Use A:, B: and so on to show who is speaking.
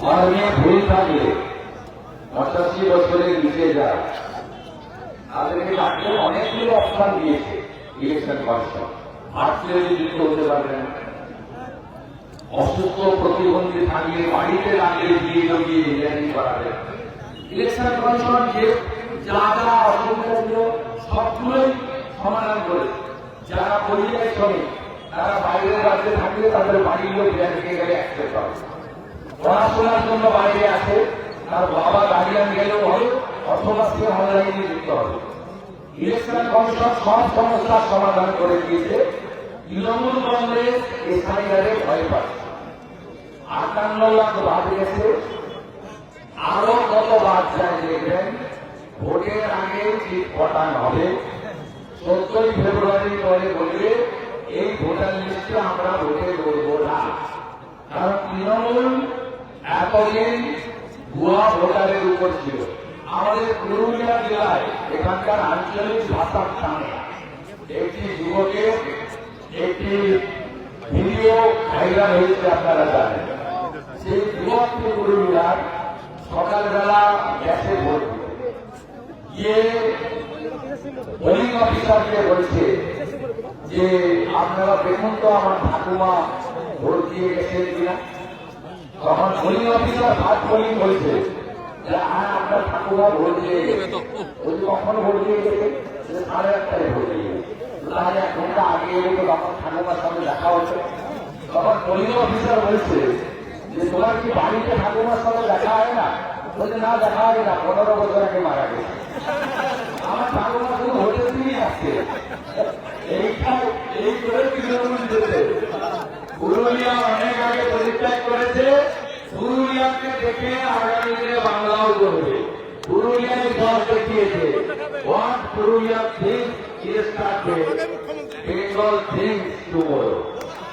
A: আমার মেয়ে ভুল থাকলে 85 বছরের নিচে যায় তাদেরকে ডাক্তার অনেকগুলো অপশন দিয়েছে ইলেকশন কমিশন। আর্থিক যুক্ত হতে পারবেন, অসুস্থ প্রতিবন্ধী থাকলে বাড়িতে লাগিয়ে দিয়ে লগিয়ে নির্যাতন করাবেন। ইলেকশন কমিশন যে যা যা অসুবিধা ছিল সবগুলোই সমাধান করে। যারা পরিযায়ী শ্রমিক তারা বাইরের রাজ্যে থাকলে তাদের বাড়ির লোক ব্যাংকে গেলে অ্যাক্সেস পাবে। পড়াশোনার জন্য বাইরে আছে, তার বাবা গার্ডিয়ান গেলেও হবে অথবা সে অনলাইনে যুক্ত হবে। ইলেকশন কমিশন সব সমস্যার সমাধান করে দিয়েছে। তৃণমূল কংগ্রেস এসআইআরে ভয় পাচ্ছে। 58 লাখ বাদ গেছে, আরো কত বাদ যায় দেখবেন। ভোটের আগে চিট পটান হবে। 14 ফেব্রুয়ারি পরে বলবে এই ভোটার লিস্টে আমরা ভোটে করবো না। কারণ তৃণমূল এতদিন ভুয়া ভোটারের উপর ছিল। আমাদের পুরুলিয়া জেলায় এখানকার আঞ্চলিক ভাষার টানে একটি যুবকের একটি ভিডিও ভাইরাল হয়েছে, আপনারা জানেন। সেই যুবকটি পুরুলিয়ার সকালবেলা গ্যাসে ভোট গিয়ে পোলিং অফিসারকে বলছে যে আপনারা দেখুন তো আমার ঠাকুমা ভোট দিয়ে গেছেন কিনা। তখন পোলিং অফিসার হাত পোলিং বলছে যে হ্যাঁ আপনার ঠাকুমা ভোট দিয়ে গেছে। কখন ভোট দিয়ে গেছে? 1:30টায় ভোট দিয়ে গেছে। তাহলে 1 ঘন্টা আগে এলে তো তখন ঠাকুমার সঙ্গে দেখা হচ্ছে। তখন পোলিং অফিসার বলছে যে তোমার কি বাড়িতে ঠাকুমার সঙ্গে দেখা হয় না? বলছে না, দেখা হয় না, 15 বছর আগে মারা গেছে। আমার ঠাকুমা শুধু ভোটের দিনই আসছে। এই করে তৃণমূল দিতে পুরুলিয়া অনেক আগে পরিত্যাগ করেছে। পুরুলিয়াকে দেখে আগামী দিনে বাংলাও করবে। পুরুলিয়ায় দল দেখিয়েছে। What Purulia thinks yesterday, Bengal thinks tomorrow.